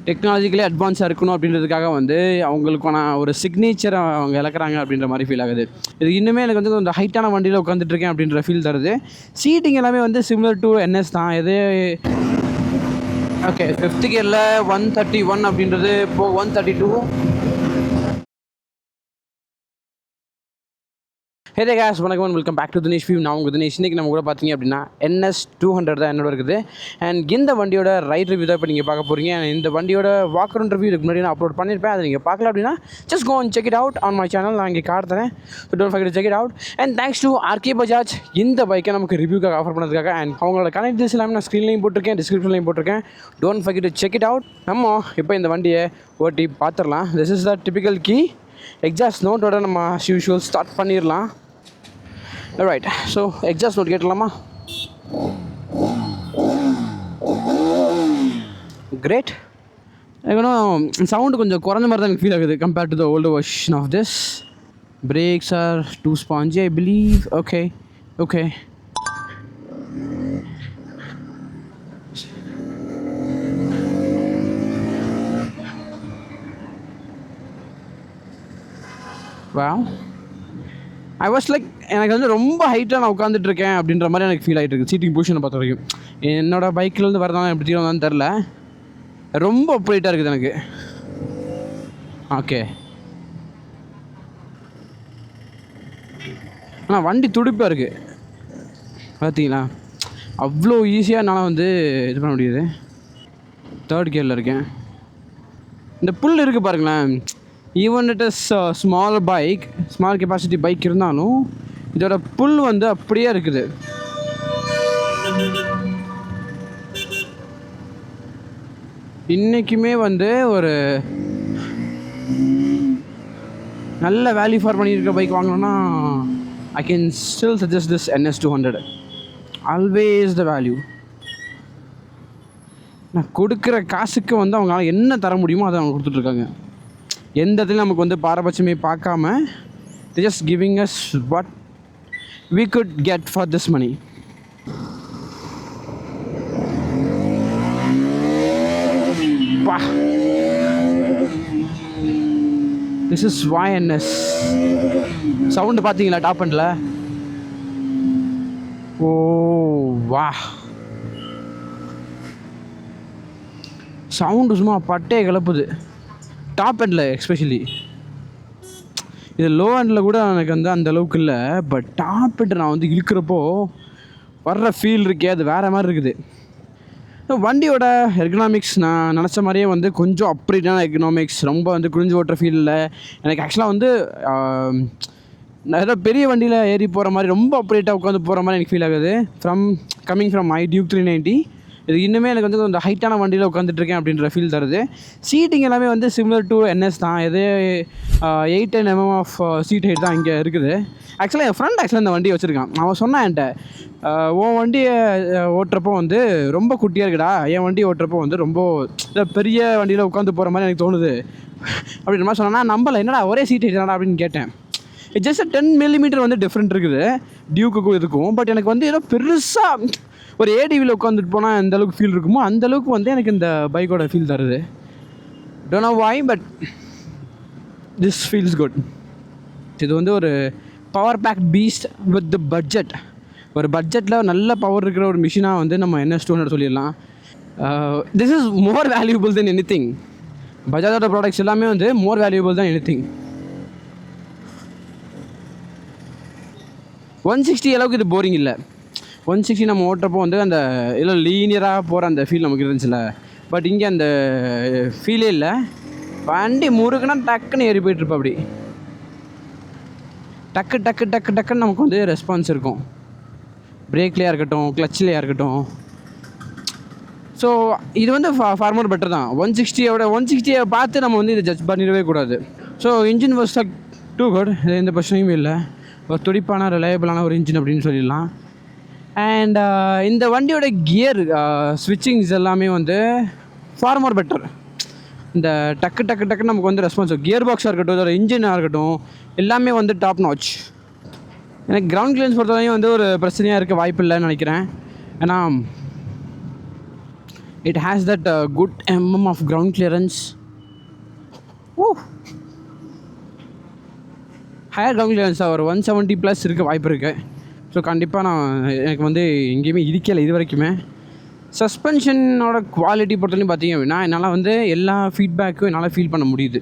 Technologically அட்வான்ஸாக இருக்கணும் அப்படின்றதுக்காக வந்து அவங்களுக்கான ஒரு சிக்னேச்சரை அவங்க இழக்கிறாங்க அப்படின்ற மாதிரி ஃபீல் ஆகுது. இது இன்னுமே எனக்கு வந்து இந்த ஹைட்டான வண்டியில் உட்காந்துட்ருக்கேன் அப்படின்ற ஃபீல் தருது. சீட்டிங் எல்லாமே வந்து சிமிலர் டு NS தான். எது ஓகே 5th கியரில் 131 அப்படின்றது இப்போ 132. ஹே கேஸ், வணக்கம், welcome back to Dinesh view. நான் உங்கள் தினேஷ். இன்றைக்கி நம்ம கூட பார்த்தீங்க அப்படின்னா NS 200 தான் என்னோட இருக்குது. அண்ட் இந்த வண்டியோட ரைட் ரிவ்யூ தான் இப்போ நீங்கள் பார்க்க போகிறீங்க. இந்த வண்டியோட வாக்கரவுண்ட் ரிவ்யூ இதுக்கு முன்னாடி நான் அப்லோட் பண்ணியிருப்பேன். அதை நீங்கள் பார்க்கல அப்படின்னா just go and check it out on my channel. நான் இங்கே கார்டு தரேன். So don't forget to check it out. And thanks to RK Bajaj இந்த பைக்கை நமக்கு ரிவ்யூக்காக ஆஃபர் பண்ணதுக்காக. அண்ட் அவங்களோட கனெக்ட் டீல்ஸ் எல்லாமே நான் ஸ்க்ரீன்லையும் போட்டிருக்கேன், டிஸ்கிரிப்ஷன்லையும் போட்டிருக்கேன். Don't forget to check it out. நம்ம இப்போ இந்த வண்டியை ஓட்டி பார்த்துடலாம். This is the typical key. Exhaust நோட்டோட நம்ம as usual ஸ்டார்ட் பண்ணிடலாம். Alright, so exhaust note கேட்டலாமா? Great. சவுண்டு கொஞ்சம் குறைஞ்ச மாதிரி தான் எனக்கு ஃபீல் ஆகுது compared to the old version of this. Brakes are too spongy, I believe. Okay. Wow. I was like, எனக்கு வந்து ரொம்ப ஹைட்டாக நான் உட்காந்துட்ருக்கேன் அப்படின்ற மாதிரி எனக்கு ஃபீல் ஆகிட்டு இருக்குது சீட்டிங் பொசிஷனை பார்த்த வரைக்கும். என்னோடய பைக்கிலேருந்து வரதான் எப்படி வந்தான்னு தெரில, ரொம்ப அப்ரைட்டாக இருக்குது எனக்கு. ஓகே, ஆனால் வண்டி துடிப்பாக இருக்குது பார்த்தீங்களா? அவ்வளோ ஈஸியாக என்னால் வந்து இது பண்ண முடியுது. 3rd கியரில் இருக்கேன். இந்த புல் இருக்குது பாருங்களேன். Even it is small bike, small capacity bike இருந்தாலும் இதோட புல் வந்து அப்படியே இருக்குது. இன்றைக்குமே வந்து ஒரு நல்ல வேல்யூ ஃபார் பண்ணியிருக்க பைக் வாங்கணும்னா I can still suggest this NS 200. Always the value. நான் கொடுக்குற காசுக்கு வந்து அவங்களால என்ன தர முடியுமோ அதை அவங்க கொடுத்துட்ருக்காங்க. எந்த இடத்துலையும் நமக்கு வந்து பாரபட்சமே பார்க்காம they just giving us what we could get for this money. Wow. This is YNS. Sound பார்த்தீங்களா டாப் எண்டில்? ஓ வா, சவுண்டு சும்மா பட்டே கிளப்புது டாப் எண்டில். எஸ்பெஷலி இது லோ எண்டில் கூட எனக்கு வந்து அந்த அளவுக்கு இல்லை, பட் டாப் எண்ட் நான் வந்து இழுக்கிறப்போ வர்ற ஃபீல் இருக்கே, அது வேறு மாதிரி இருக்குது. வண்டியோட எர்கனாமிக்ஸ் நான் நினச்ச மாதிரியே வந்து கொஞ்சம் அப்ரைட்டான எர்கனாமிக்ஸ், ரொம்ப வந்து குளிஞ்சு ஓட்டுற ஃபீல் இல்லை எனக்கு. ஆக்சுவலாக வந்து ஏதோ பெரிய வண்டியில் ஏறி போகிற மாதிரி ரொம்ப அப்ரைட்டாக உட்காந்து போகிற மாதிரி எனக்கு ஃபீல் ஆகுது. Coming from my Duke 390. இது இன்னுமே எனக்கு வந்து இந்த ஹைட்டான வண்டியில் உட்காந்துட்ருக்கேன் அப்படின்ற ஃபீல் தருது. சீட்டிங் எல்லாமே வந்து சிமிலர் டு NS தான். எது 8-10 mm ஆஃப் சீட் ஹைட் தான் இங்கே இருக்குது. ஆக்சுவலாக என் ஃப்ரெண்ட் இந்த வண்டியை வச்சுருக்கான். அவன் சொன்னான் என்கிட்ட, உன் வண்டியை ஓட்டுறப்போ வந்து ரொம்ப குட்டியாக இருக்குடா, என் வண்டியை ஓட்டுறப்போ வந்து ரொம்ப பெரிய வண்டியில் உட்காந்து போகிற மாதிரி எனக்கு தோணுது அப்படின்ற மாதிரி சொன்னா. நம்பலை, என்னடா ஒரே சீட் ஹைட் தானடா அப்படின்னு கேட்டேன். ஜஸ்ட் 10 mm வந்து டிஃப்ரெண்ட் இருக்குது டியூக்குக்கும் இதுக்கும். பட் எனக்கு வந்து ஏதோ பெருசாக ஒரு ADVயில் உட்காந்துட்டு போனால் எந்த அளவுக்கு ஃபீல் இருக்குமோ அந்த அளவுக்கு வந்து எனக்கு இந்த பைக்கோட ஃபீல் தருது. Don't know why, but this feels good. இது வந்து ஒரு power pack beast with the budget. ஒரு பட்ஜெட்டில் நல்ல பவர் இருக்கிற ஒரு மிஷினாக வந்து நம்ம NS 200 சொல்லிடலாம். This is more valuable than anything. பஜாஜோட ப்ராடக்ட்ஸ் எல்லாமே வந்து மோர் வேல்யூபிள் தான் எனிதிங். 160 அளவுக்கு இது போரிங் இல்லை. 160 நம்ம ஓட்டுறப்போ வந்து அந்த இல்லை லீனியராக போகிற அந்த ஃபீல் நமக்கு இருந்துச்சுல்ல, பட் இங்கே அந்த ஃபீலே இல்லை. வண்டி முறுக்குன்னா டக்குன்னு ஏறி போய்ட்டுருப்போம். அப்படி டக்குன்னு நமக்கு வந்து ரெஸ்பான்ஸ் இருக்கும். பிரேக்லேயா இருக்கட்டும், கிளச்லேயா இருக்கட்டும். ஸோ இது வந்து ஃபார்மர் பெட்டர் தான். 160 பார்த்து நம்ம வந்து இதை ஜட்ஜ் பண்ணிடவே கூடாது. So engine was like too good. எந்த பிரச்சனையும் இல்லை. ஒரு துடிப்பான ரிலையபிளான ஒரு இன்ஜின் அப்படின்னு சொல்லிடலாம். அண்ட் இந்த வண்டியோட கியர் ஸ்விட்சிங்ஸ் எல்லாமே வந்து ஃபார் மோர் பெட்டர். இந்த டக்குன்னு நமக்கு வந்து ரெஸ்பான்ஸ், கியர் பாக்ஸாக இருக்கட்டும், இதோட இன்ஜினாக இருக்கட்டும், எல்லாமே வந்து டாப் நாச். எனக்கு கிரவுண்ட் கிளியரன்ஸ் பொறுத்தவரையும் வந்து ஒரு பிரச்சனையாக இருக்க வாய்ப்பு இல்லைன்னு நினைக்கிறேன். ஏன்னா it has that good of ground clearance. Oh, higher ground கிளியரன்ஸாக ஒரு 170+ இருக்க வாய்ப்பு இருக்குது. ஸோ கண்டிப்பாக எனக்கு வந்து எங்கேயுமே இடிக்கலை இது வரைக்குமே. சஸ்பென்ஷனோட குவாலிட்டி பொறுத்தவரைக்கும் பார்த்தீங்க அப்படின்னா என்னால் வந்து எல்லா ஃபீட்பேக்கும் என்னால் ஃபீல் பண்ண முடியுது.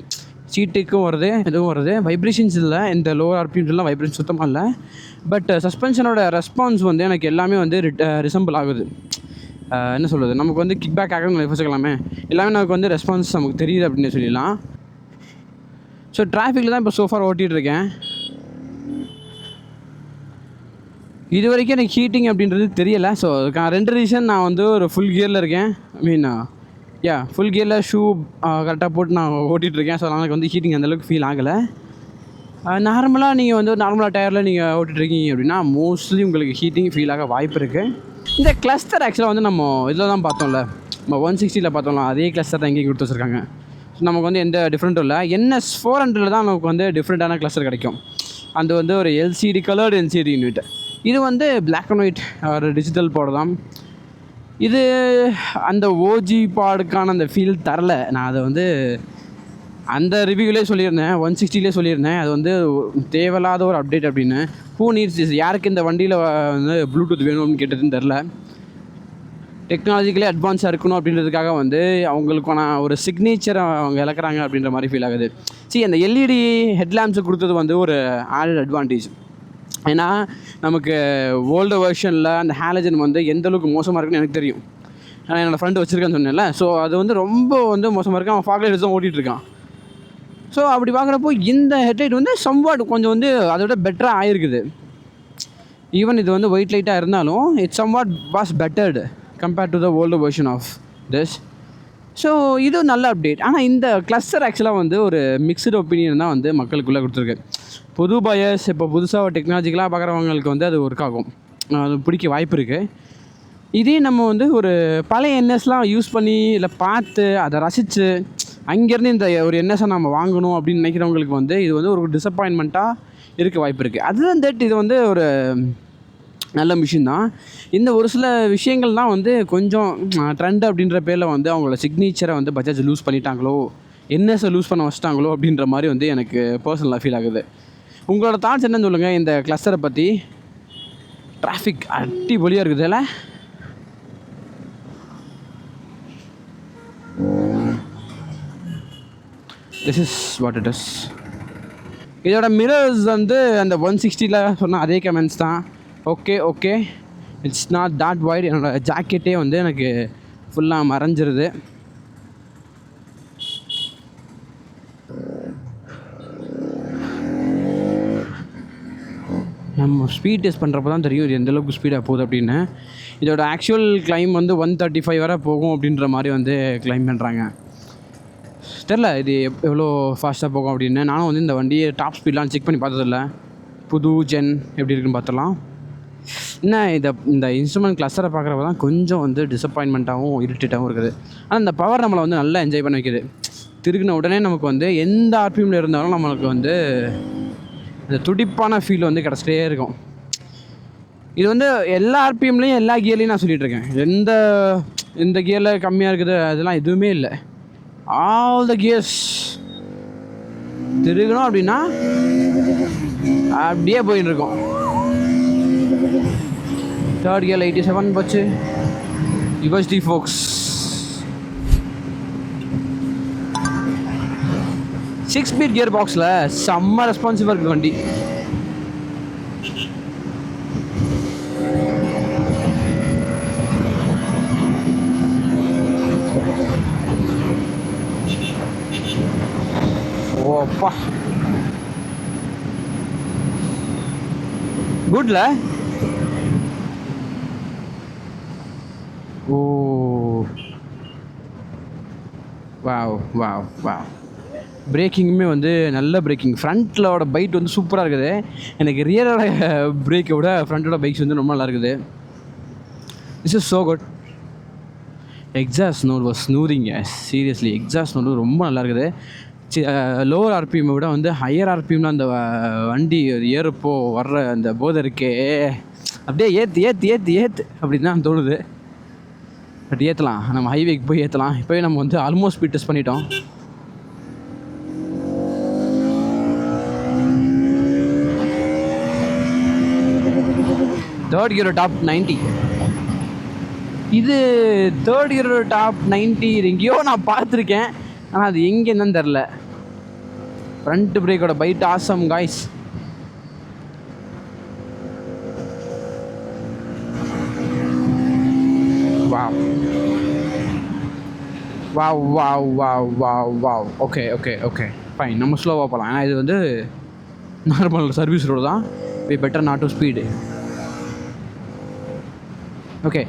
சீட்டுக்கும் வருது, எதுவும் வருது. வைப்ரேஷன்ஸ் இல்லை, இந்த லோவர் ஆர்பிஎம்ஸ்லாம் வைப்ரேஷன் சுத்தமாக இல்லை. பட் சஸ்பென்ஷனோட ரெஸ்பான்ஸ் வந்து எனக்கு எல்லாமே வந்து ரிசம்பிள் ஆகுது. என்ன சொல்கிறது, நமக்கு வந்து கிக் பேக் ஆகணும்னு வச்சுக்கலாமே, எல்லாமே நமக்கு வந்து ரெஸ்பான்ஸ் நமக்கு தெரியுது அப்படின்னு சொல்லிடலாம். ஸோ டிராஃபிக்கில் தான் இப்போ சோஃபார் ஓட்டிகிட்ருக்கேன். இது வரைக்கும் எனக்கு ஹீட்டிங் அப்படின்றது தெரியலை. ஸோ அதுக்கான 2 ரீசன். நான் வந்து ஒரு ஃபுல் கியரில் இருக்கேன். ஃபுல் கியரில் ஷூ கரெக்டாக போட்டு நான் ஓட்டிகிட்ருக்கேன். ஸோ எனக்கு வந்து ஹீட்டிங் அந்தளவுக்கு ஃபீல் ஆகலை. நார்மலாக நீங்கள் வந்து நார்மலாக டயரில் நீங்கள் ஓட்டிகிட்ருக்கீங்க அப்படின்னா மோஸ்ட்லி உங்களுக்கு ஹீட்டிங் ஃபீல் ஆக வாய்ப்பு இருக்குது. இந்த கிளஸ்டர் ஆக்சுவலாக வந்து நம்ம இதில் தான் பார்த்தோம்ல, நம்ம 160 பார்த்தோம்ல, அதே கிளஸ்டர் தான் எங்கேயும் கொடுத்து வச்சுருக்காங்க. ஸோ நமக்கு வந்து எந்த டிஃப்ரெண்ட்டும் இல்லை. NS 400 தான் நமக்கு வந்து டிஃப்ரெண்ட்டான கிளஸ்டர் கிடைக்கும். அது வந்து ஒரு LCD கலர்டு LCD யூனிட். இது வந்து பிளாக் அண்ட் ஒயிட் ஒரு டிஜிட்டல் போடலாம். இது அந்த ஓஜி பாடுக்கான அந்த ஃபீல் தரல. நான் அதை வந்து அந்த ரிவ்யூவிலே சொல்லியிருந்தேன், 160 சொல்லியிருந்தேன். அது வந்து தேவையில்லாத ஒரு அப்டேட் அப்படின்னு. ஹூ நீட்ஸ் திஸ், யாருக்கு இந்த வண்டியில் வந்து ப்ளூடூத் வேணும்னு கேட்டதுன்னு தெரில. டெக்னாலஜிக்கலே அட்வான்ஸாக இருக்கணும் அப்படின்றதுக்காக வந்து அவங்களுக்கான ஒரு சிக்னேச்சரை அவங்க இழக்கிறாங்க அப்படின்ற மாதிரி ஃபீல் ஆகுது. அந்த LED ஹெட்லாம்ப்ஸு கொடுத்தது வந்து ஒரு ஆடட் அட்வான்டேஜ். ஏன்னா நமக்கு ஓல்டு வெர்ஷனில் அந்த ஹாலஜன் வந்து எந்தளவுக்கு மோசமாக இருக்குன்னு எனக்கு தெரியும். நான் என்னோடய ஃப்ரெண்டு வச்சுருக்கேன்னு சொன்னேன்ல. ஸோ அது வந்து ரொம்ப வந்து மோசமாக இருக்குது. அவன் ஃபாக் லைட்ஸ் தான் ஓட்டிகிட்ருக்கான். ஸோ அப்படி பார்க்குறப்போ இந்த ஹெட்லைட் வந்து சம்வாட் கொஞ்சம் வந்து அதை விட பெட்டராக ஆகிருக்குது. ஈவன் இது வந்து ஒயிட் லைட்டாக இருந்தாலும் it's somewhat was better compared to the old version of this. So இது நல்ல அப்டேட். ஆனால் இந்த கிளஸ்டர் ஆக்சுவலாக வந்து ஒரு மிக்சடு ஒப்பீனியன் தான் வந்து மக்களுக்குள்ளே கொடுத்துருக்கு. புது பயர்ஸ், இப்போ புதுசாக டெக்னாலஜிக்கலாக பார்க்குறவங்களுக்கு வந்து அது ஒர்க் ஆகும், அது பிடிக்க வாய்ப்பு இருக்குது. இதே நம்ம வந்து ஒரு பழைய என்எஸ்லாம் யூஸ் பண்ணி இல்லை பார்த்து அதை ரசித்து அங்கேருந்து இந்த ஒரு என்எஸ்ஸை நம்ம வாங்கணும் அப்படின்னு நினைக்கிறவங்களுக்கு வந்து இது வந்து ஒரு டிசப்பாயின்மெண்ட்டாக இருக்க வாய்ப்பு இருக்குது. அதுதான் இது வந்து ஒரு நல்ல மிஷின் தான். இந்த ஒரு சில விஷயங்கள் தான் வந்து கொஞ்சம் ட்ரெண்ட் அப்படின்ற பேரில் வந்து அவங்களோட சிக்னேச்சரை வந்து பஜாஜ் லூஸ் பண்ணிட்டாங்களோ, என்எஸ்ஸை லூஸ் பண்ண வச்சிட்டாங்களோ அப்படின்ற மாதிரி வந்து எனக்கு பர்சனலாக ஃபீல் ஆகுது. உங்களோட தாட்ஸ் என்னன்னு சொல்லுங்கள் இந்த கிளஸ்டரை பற்றி. டிராஃபிக் அடிபொலியாக இருக்குது இல்லை? This is what it is. இதோட மிரர்ஸ் வந்து அந்த 160 சொன்னால் அதே கமெண்ட்ஸ் தான். Okay it's not that wide. என்னோடய ஜாக்கெட்டே வந்து எனக்கு ஃபுல்லாக மறைஞ்சிருது. நம்ம ஸ்பீட் டெஸ்ட் பண்ணுறப்ப தான் தெரியும் இது எந்தளவுக்கு ஸ்பீடாக போகுது அப்படின்னு. இதோட ஆக்சுவல் கிளைம் வந்து 135 வரை போகும் அப்படின்ற மாதிரி வந்து கிளைம் பண்ணுறாங்க. தெரில இது எவ்வளோ ஃபாஸ்ட்டாக போகும் அப்படின்னு. நானும் வந்து இந்த வண்டியை டாப் ஸ்பீட்லாம் செக் பண்ணி பார்த்ததில்ல. புது ஜென் எப்படி இருக்குன்னு பார்த்துடலாம். என்ன இந்த இன்ஸ்ட்ருமெண்ட் கிளஸ்டரை பார்க்குறப்ப தான் கொஞ்சம் வந்து டிசப்பாயின்மெண்ட்டாகவும் இரிட்டேட்டாகவும் இருக்குது. ஆனால் இந்த பவர் நம்மளை வந்து நல்லா என்ஜாய் பண்ண வைக்கிது. திருகின உடனே நமக்கு வந்து எந்த ஆர்பிஎம்மில் இருந்தாலும் நம்மளுக்கு வந்து இந்த துடிப்பான ஃபீல் வந்து கிடச்சிட்டே இருக்கும். இது வந்து எல்லா ஆர்பிஎம்லேயும் எல்லா கியர்லேயும் நான் சொல்லிகிட்ருக்கேன். இந்த கியரில் கம்மியாக இருக்குது அதெல்லாம் எதுவுமே இல்லை. ஆல் த கியர்ஸ் திருகணும் அப்படின்னா அப்படியே போயின்னு இருக்கோம். தேர்ட் கியரில் 87 போச்சு. ரிவர்ஸ் டி ஃபோக்ஸ் 6 ஸ்பீட் கியர் பாக்ஸில் செம்ம ரெஸ்பான்சிவாக இருக்குது வண்டி. ஓப்பா குட்ல. Oh wow wow wow. பிரேக்கிங்குமே வந்து நல்ல பிரேக்கிங். ஃப்ரண்ட்டிலோட பைட் வந்து சூப்பராக இருக்குது. எனக்கு ரியரோட பிரேக்கை விட ஃப்ரண்ட்டோட பைக்ஸ் வந்து ரொம்ப நல்லா இருக்குது. This is so good. Exhaust note was snoring. Seriously exhaust note ரொம்ப நல்லா இருக்குது. லோவர் ஆர்பிஎம்மை விட வந்து ஹையர் ஆர்பிஎம்மில் அந்த வண்டி ஏறப்போ வர்ற அந்த போதை இருக்கே அப்படியே ஏற்று அப்படின்னு தான் தோணுது. பட் ஏற்றலாம், நம்ம ஹைவேக்கு போய் ஏற்றலாம். இப்போவே நம்ம வந்து ஆல்மோஸ்ட் ஸ்பீட் டெஸ்ட் பண்ணிட்டோம். Third gear top 90. இது தேர்ட் கியர் டாப் 90 எங்கேயோ நான் பார்த்துருக்கேன், ஆனால் அது எங்கேன்னு தெரில. ஃப்ரண்ட் பிரேக்கோட bite awesome guys. Wow wow wow wow wow wow. Okay okay okay fine, நம்ம ஸ்லோவாக போகலாம். ஏன்னா இது வந்து நார்மல் சர்வீஸ் ரோடு தான். We better not to speed. Okay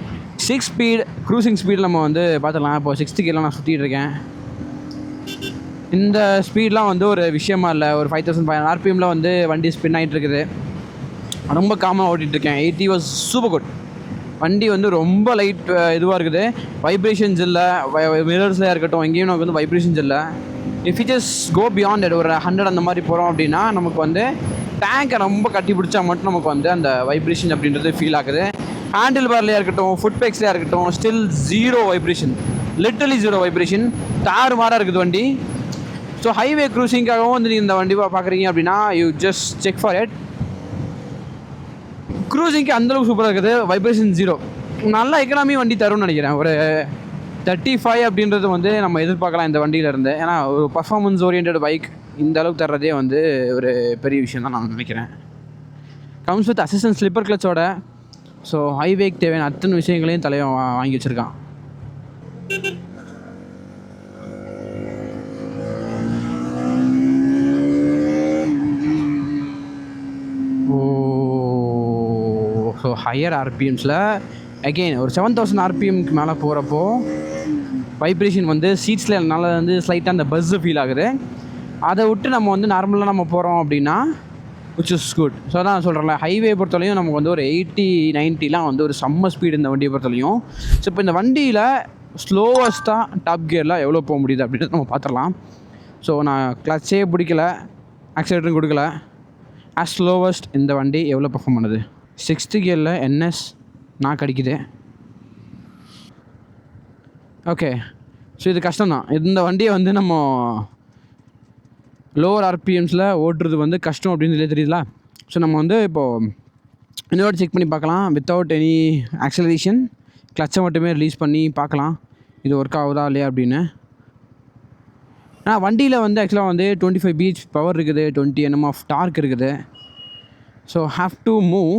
6 speed cruising speed நம்ம வந்து பார்த்துக்கலாம். இப்போ 60 கிலோ நான் சுற்றிட்டு இருக்கேன். இந்த ஸ்பீட்லாம் வந்து ஒரு விஷயமா இல்லை. ஒரு 5500 RPMல வந்து வண்டி ஸ்பின் ஆகிட்டு இருக்குது. ரொம்ப காமாக ஓட்டிகிட்ருக்கேன். 80 வாஸ் சூப்பர் குட். வண்டி வந்து ரொம்ப லைட் இதுவாக இருக்குது. வைப்ரேஷன்ஸ் இல்லை, மிரர்ஸில் இருக்கட்டும், எங்கேயும் நமக்கு வந்து வைப்ரேஷன்ஸ் இல்லை. If you just go beyond ஒரு 100 அந்த மாதிரி போகிறோம் அப்படின்னா நமக்கு வந்து டேங்கை ரொம்ப கட்டி பிடிச்சா மட்டும் நமக்கு வந்து அந்த வைப்ரேஷன் அப்படின்றது ஃபீல் ஆகுது. ஹேண்டில் பார்லேயே இருக்கட்டும், ஃபுட் பேக்ஸ்லேயே இருக்கட்டும், still zero vibration, literally zero vibration. தாறு மாறாக இருக்குது வண்டி. ஸோ ஹைவே க்ரூசிங்காகவும் வந்து நீங்கள் இந்த வண்டி பார்க்குறீங்க அப்படின்னா you just check for it. க்ரூசிங்க்கு அந்தளவுக்கு சூப்பராக இருக்குது. Vibration zero. நல்ல எக்கனாமி வண்டி தரும்னு நினைக்கிறேன். ஒரு 35 அப்படின்றது வந்து நம்ம எதிர்பார்க்கலாம் இந்த வண்டியிலேருந்து. ஏன்னா ஒரு பர்ஃபார்மன்ஸ் ஓரியன்ட் பைக் இந்த அளவுக்கு தர்றதே வந்து ஒரு பெரிய விஷயம் தான் நான் நினைக்கிறேன். கம்ஸ் வித் அசிஸ்டன்ட் ஸ்லிப்பர் கிளச்சோட. ஸோ ஹைவேக்கு தேவையான அத்தனை விஷயங்களையும் தலையை வாங்கி வச்சுருக்கான். ஸோ ஹையர் ஆர்பிஎம்ஸில் அகெயின் ஒரு 7000 RPMக்கு மேலே போகிறப்போ வைப்ரேஷன் வந்து சீட்ஸில் என்னால் வந்து ஸ்லைட்டாக அந்த பஸ்ஸு ஃபீல் ஆகுது. அதை விட்டு நம்ம வந்து நார்மலாக நம்ம போகிறோம் அப்படின்னா விச் இஸ் குட். ஸோ அதான் சொல்கிறேன்ல, ஹைவே பொறுத்தவரையும் நமக்கு வந்து ஒரு 80-90லாம் வந்து ஒரு செம்ம ஸ்பீடு இந்த வண்டியை பொறுத்தவரையும். ஸோ இப்போ இந்த வண்டியில் ஸ்லோவஸ்ட்டாக டாப் கியரில் எவ்வளோ போக முடியுது அப்படின்றது நம்ம பார்த்துடலாம். ஸோ நான் கிளச்சே பிடிக்கல, ஆக்சிலேட்டரும் கொடுக்கல. ஸ்லோவஸ்ட் இந்த வண்டி எவ்வளோ பர்ஃபார்ம் பண்ணுது? 6th கியரில் NS நான் கிடைக்குது. ஓகே, ஸோ இது கஷ்டம்தான். இந்த வண்டியை வந்து நம்ம லோவர் RPMஸில் ஓட்டுறது வந்து கஷ்டம் அப்படின்னு சொல்லி தெரியுதுல. ஸோ நம்ம வந்து இப்போது இன்னொரு செக் பண்ணி பார்க்கலாம். வித்தவுட் எனி ஆக்சலரேஷன் கிளச்சை மட்டுமே ரிலீஸ் பண்ணி பார்க்கலாம் இது ஒர்க் ஆகுதா இல்லையா அப்படின்னு. ஆனால் வண்டியில் வந்து ஆக்சுவலாக வந்து 25 bh பவர் இருக்குது, 20 Nm ஆஃப் டார்க் இருக்குது. So have to move.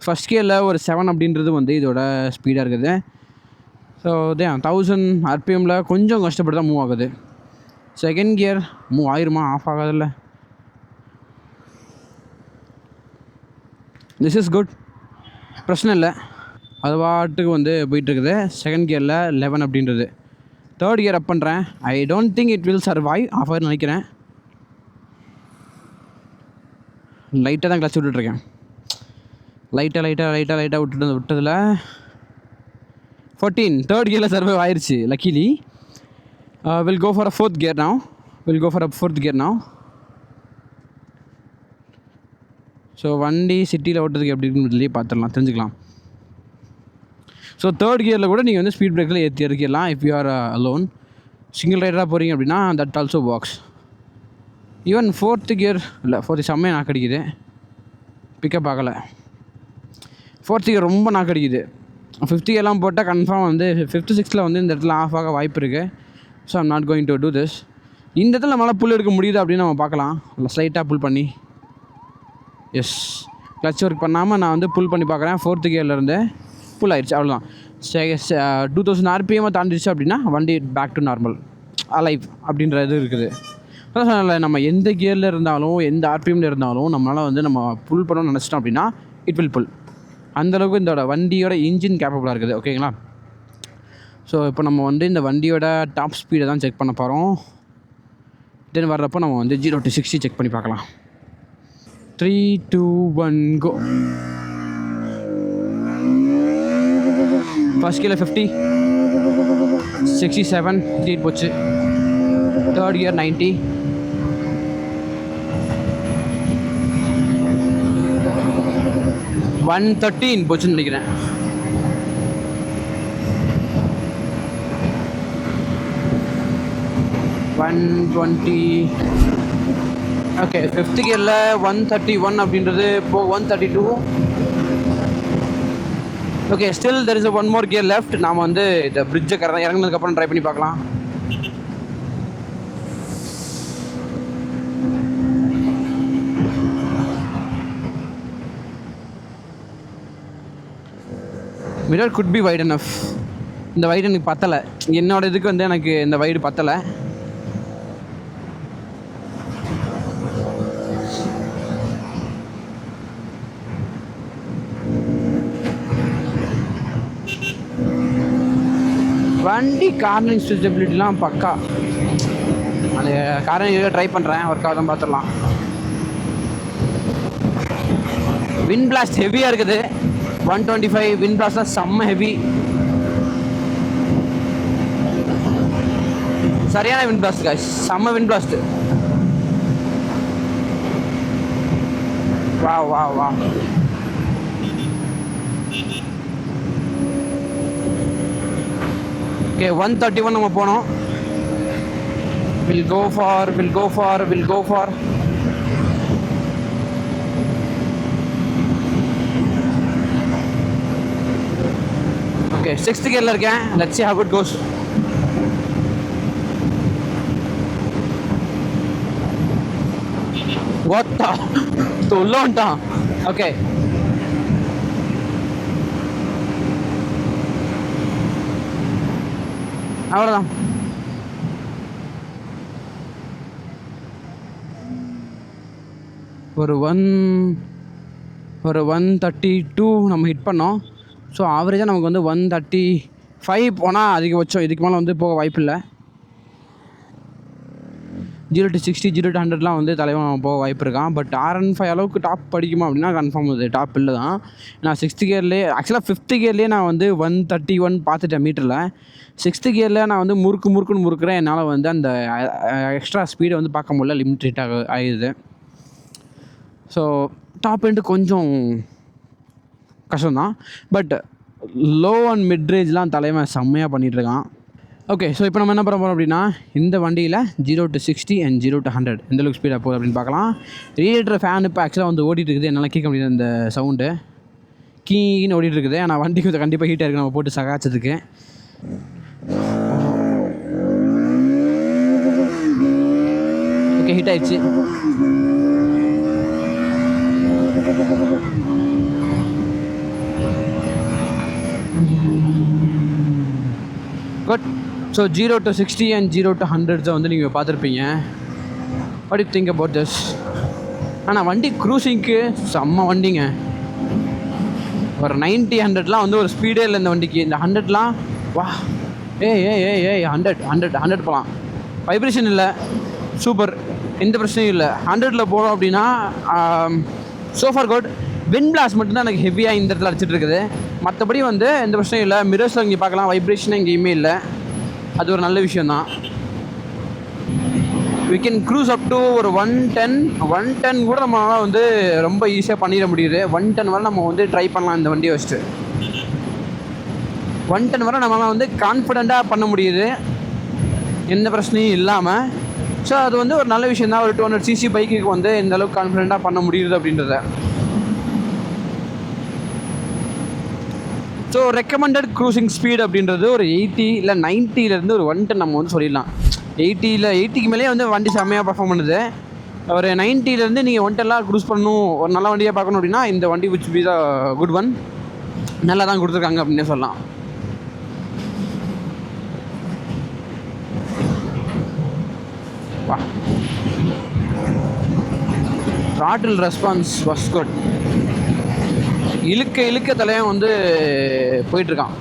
First கியரில் ஒரு 7 அப்படின்றது வந்து இதோட ஸ்பீடாக இருக்குது. ஸோ தான் 1000 RPMல கொஞ்சம் கஷ்டப்பட்டு தான் மூவ் ஆகுது. செகண்ட் கியர் மூவ் ஆயிருமா? ஆஃப் ஆகாதில்ல. திஸ் இஸ் குட், பிரச்சனை இல்லை. அது பாட்டுக்கு வந்து போயிட்டுருக்குது. செகண்ட் கியரில் 11 அப்படின்றது. தேர்ட் கியர் அப் பண்ணுறேன். I don't think it will survive off ஆகுதுன்னு நினைக்கிறேன். லைட்டாக தான் கிளச் விட்டுட்ருக்கேன். லைட்டாக விட்டதில் 14 தேர்ட் கியரில் சர்வைவ் ஆயிடுச்சு luckily. Will go for a fourth gear now. So வண்டி சிட்டியில் ஓட்டுறதுக்கு எப்படி இருக்குன்னு சொல்லி பார்த்துடலாம், தெரிஞ்சுக்கலாம். ஸோ தேர்ட் கியரில் கூட நீங்கள் வந்து ஸ்பீட் பிரேக்கில் ஏற்றி இறக்கிடலாம். If you are alone, single ரைடராக போகிறீங்க அப்படின்னா that also works. Even fourth gear இல்லை, ஃபோர்த்து செம்மையாக நாக்கு அடிக்குது, பிக்கப் ஆகலை. ஃபோர்த்து கியர் ரொம்ப நாக்கு அடிக்குது. 50 எல்லாம் போட்டால் கன்ஃபார்ம் வந்து 5th 6th வந்து இந்த இடத்துல ஆஃப் ஆக வாய்ப்பு இருக்குது. So I'm not going to do this. இந்த இடத்துல நம்மளால் புல் எடுக்க முடியுது அப்படின்னு நம்ம பார்க்கலாம். ஸ்லைட்டாக புல் பண்ணி, எஸ், கிளச் ஒர்க் பண்ணாமல் நான் வந்து புல் பண்ணி பார்க்குறேன். 4th கியர்லேருந்து புல் ஆயிடுச்சு, அவ்வளோதான். 2000 RPM தாண்டிடுச்சு அப்படின்னா வண்டி பேக் டு நார்மல் அலைவ் அப்படின்ற இது இருக்குது. அதான் சொன்னல, நம்ம எந்த கியரில் இருந்தாலும் எந்த RPMல இருந்தாலும் நம்மளால் வந்து நம்ம புல் பண்ணணும்னு நினச்சிட்டோம் அப்படின்னா இட் வில் புல். அந்தளவுக்கு இந்த வண்டியோட இன்ஜின் கேப்பபிளாக இருக்குது. ஓகேங்களா? ஸோ இப்போ நம்ம வந்து இந்த வண்டியோட டாப் ஸ்பீடை தான் செக் பண்ண போகிறோம். தென் வர்றப்போ நம்ம வந்து 0 to 60 செக் பண்ணி பார்க்கலாம். 3, 2, 1 கோ. ஃபர்ஸ்ட் கியரில் 50, 67 ஸ்பீட் போச்சு. தேர்ட் கியர் 90, 113 போச்சுன்னு நினைக்கிறேன். 120. ஓகே, ஃபிஃப்த் கியரில் 131 அப்படின்றது இப்போ 132. Okay, still there is one more gear left. நாம் வந்து இந்த பிரிட்ஜை கரெக்டாக இறங்கினதுக்கப்புறம் ட்ரை பண்ணி பார்க்கலாம். Mirror could be wide enough. இந்த வைடு எனக்கு பத்தலை, என்னோட இதுக்கு வந்து எனக்கு இந்த வைடு பத்தலை. வண்டி கார்னிங் ஸ்டெபிலிட்டிலாம் பக்கா. அந்த கார்னிங் ட்ரை பண்ணுறேன், ஒர்க் ஆகுதான் பார்த்துடலாம். விண்ட் பிளாஸ்ட் ஹெவியாக இருக்குது. 125 விண்ட் பிளாஸ்ட்லாம் செம்ம ஹெவி. சரியான விண்ட் பிளாஸ்ட் காய்ஸ், செம்ம விண்ட் பிளாஸ்ட். வா வா வா. ஓகே, 131 நம்ம போனோம். Will go for okay, 6th கியரில் இருக்கேன். Let's see how it goes. What a தொல்லோன்ட்டான். ஓகே, அவ்வளோதான். ஒரு 132 நம்ம ஹிட் பண்ணோம். ஸோ ஆவரேஜாக நமக்கு வந்து 135 போனால் அதிகபட்சம். இதுக்கு மேலே வந்து போக வாய்ப்பு இல்லை. 0 to 60 0 to 100லாம் வந்து தலைவன் போக வாய்ப்பு இருக்கான். பட் R15 அளவுக்கு டாப் படிக்குமா அப்படின்னா கன்ஃபார்ம் அது டாப் இல்லை தான். நான் 6th கியர்லேயே, ஆக்சுவலாக 5th கியர்லேயே நான் வந்து 131 பார்த்துட்டேன் மீட்டரில். 6th கியரில் நான் வந்து முறுக்குன்னு முறுக்குறேன். என்னால் வந்து அந்த எக்ஸ்ட்ரா ஸ்பீடை வந்து பார்க்க முடியல, லிமிட் ஆகிடுது. ஸோ டாப் எண்டு கொஞ்சம் கஷ்டம்தான். பட் லோ அண்ட் மிட் ரேஞ்ச்லாம் தலைவன் செம்மையாக பண்ணிகிட்ருக்கான். ஓகே, ஸோ இப்போ நம்ம என்ன பண்ண போகிறோம் அப்படின்னா, இந்த வண்டியில் 0 to 60 and 0 to 100 எந்த அளவுக்கு ஸ்பீடாக போகுது அப்படின்னு பார்க்கலாம். ரேடியேட்டர் ஃபேன் இப்போ ஆக்சுவலாக வந்து ஓடிட்டு இருக்குது. என்னால் கேட்க முடியாது அந்த சவுண்டு, கீன்னு ஓடிட்டு இருக்குது. ஆனால் வண்டி கொஞ்சம் கண்டிப்பாக ஹீட்டாக இருக்குது நம்ம போட்டு சகாச்சதுக்கு. ஓகே, ஹீட் ஆயிடுச்சு. Good. So 0 to 60 and 0 to 100 வந்து நீங்கள் பார்த்துருப்பீங்க. What you think about this? ஆனால் வண்டி க்ரூசிங்க்கு செம்ம வண்டிங்க. ஒரு 90 100லாம் வந்து ஒரு ஸ்பீடே இல்லை இந்த வண்டிக்கு. இந்த 100லாம் வா, ஏய் 100 போகலாம். வைப்ரேஷன் இல்லை, சூப்பர், எந்த பிரச்சனையும் இல்லை. 100ல் போகிறோம் அப்படின்னா சோஃபார் குட். விண்ட் பிளாஸ்ட் மட்டும்தான் எனக்கு ஹெவியாக இந்த இடத்துல அடிச்சிட்டு இருக்குது. மற்றபடி வந்து எந்த பிரச்சனையும் இல்லை. மிரர்ஸில் இங்கே பார்க்கலாம், வைப்ரேஷன் எங்கேயுமே இல்லை. அது ஒரு நல்ல விஷயந்தான். we can cruise up to ஒரு 110 கூட நம்மளால் வந்து ரொம்ப ஈஸியாக பண்ணிட முடியுது. 110 வரை நம்ம வந்து ட்ரை பண்ணலாம் இந்த வண்டியை வச்சுட்டு. 110 வரை நம்மளால் வந்து கான்ஃபிடெண்ட்டாக பண்ண முடியுது, எந்த பிரச்சனையும் இல்லாமல். ஸோ அது வந்து ஒரு நல்ல விஷயம் தான். ஒரு 200cc பைக்குக்கு வந்து எந்த அளவுக்கு கான்ஃபிடெண்ட்டாக பண்ண முடியுது அப்படின்றத. ஸோ ரெக்கமெண்டட் க்ரூசிங் ஸ்பீட் அப்படின்றது ஒரு 80 இல்லை 90லேருந்து ஒரு 110 நம்ம வந்து சொல்லிடலாம். 80க்கு மேலேயே வந்து வண்டி செம்மையாக பர்ஃபார்ம் பண்ணுது. ஒரு 90லேருந்து நீங்கள் 110லாம் க்ரூஸ் பண்ணணும், ஒரு நல்ல வண்டியாக பார்க்கணும் அப்படின்னா இந்த வண்டி which be the good one. நல்லா தான் கொடுத்துருக்காங்க அப்படின்னே சொல்லலாம். வா, த்ராட்டில் ரெஸ்பான்ஸ் வாஸ் குட். இழுக்க தலைவன் வந்து போயிட்டுருக்கான்.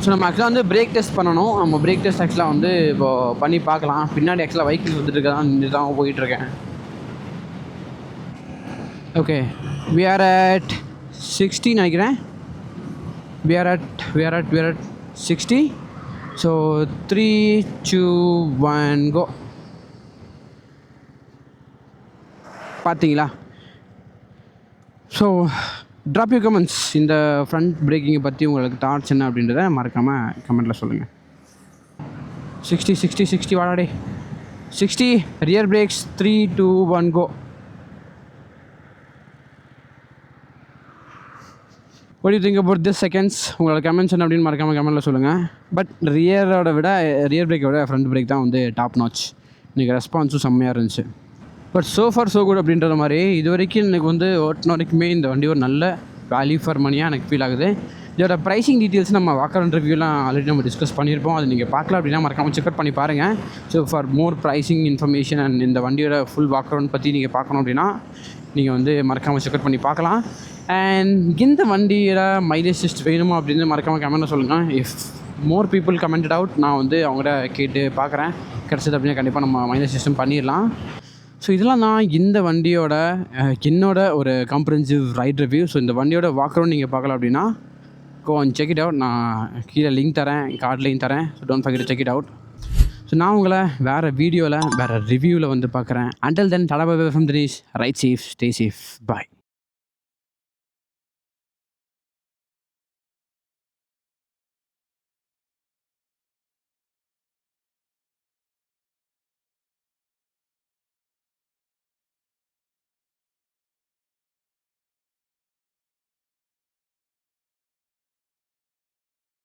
ஸோ நம்ம ஆக்சுவலாக வந்து பிரேக் டெஸ்ட் பண்ணணும். நம்ம பிரேக் டெஸ்ட் ஆக்சுவலாக வந்து இப்போது பண்ணி பார்க்கலாம். பின்னாடி ஆக்சுவலாக வெஹிக்கிள் வந்துட்டு இருக்கதான் நின்று தான் போயிட்டுருக்கேன். ஓகே, we are at 60 நினைக்கிறேன். we are at 60. So 3 2 1 go. பார்த்தீங்களா? So drop you comments. இந்த ஃப்ரண்ட் பிரேக்கிங்கை பற்றி உங்களுக்கு தாட்ஸ் என்ன அப்படின்றத மறக்காமல் கமெண்ட்டில் சொல்லுங்கள். 60 வாடாடே 60 rear brakes 3 2 1 go. What do you think about this seconds? உங்களோட கமெண்ட்ஸ் என்ன அப்படின்னு மறக்காமல் கமெண்ட்டில் சொல்லுங்கள். பட் ரியர் பிரேக்கை விட ஃப்ரண்ட் பிரேக் தான் வந்து டாப் நாச். இன்றைக்கி ரெஸ்பான்ஸும் செம்மையாக இருந்துச்சு. But so for so good அப்படின்ற மாதிரி இது வரைக்கும் எனக்கு வந்து ஓட்டின வரைக்குமே இந்த வண்டி ஒரு நல்ல வேல்யூ ஃபார் மணியாக எனக்கு ஃபீல் ஆகுது. இதோட ப்ரைஸிங் டீட்டெயில்ஸ் நம்ம வாக்கர் ரிவ்யூலாம் ஆல்ரெடி நம்ம டிஸ்கஸ் பண்ணியிருப்போம். அது நீங்கள் பார்க்கலாம் அப்படின்னா மறக்காமல் செக்அவுட் பண்ணி பாருங்கள். So for more pricing information and இந்த வண்டியோட ஃபுல் வாக்கர் பற்றி நீங்கள் பார்க்கணும் அப்படின்னா நீங்கள் வந்து மறக்காமல் செக்அவுட் பண்ணி பார்க்கலாம். அண்ட் இந்த வண்டியோட மைலேஜ் டெஸ்ட் வேணுமா அப்படின்னு மறக்காமல் கமெண்ட்டில் சொல்லுங்கள். If more people commented out நான் வந்து அவங்கள்ட்ட கேட்டு பார்க்குறேன். கிடச்சது அப்படின்னா கண்டிப்பாக நம்ம மைலேஜ் டெஸ்ட்டும் பண்ணிடலாம். ஸோ இதெல்லாம் தான் இந்த வண்டியோட என்னோட ஒரு காம்ப்ரிஹென்சிவ் ரைட் ரிவ்யூ. ஸோ இந்த வண்டியோட வாக்கரும் நீங்கள் பார்க்கலாம் அப்படின்னா go and check it out. நான் கீழே லிங்க் தரேன், கார்டு லிங்க் தரேன். So don't forget to check it out. So நான் உங்களை வேறு வீடியோவில் வேறு ரிவ்யூவில் வந்து பார்க்குறேன். Until then tata bye bye from Dinesh. Ride safe, stay safe, bye.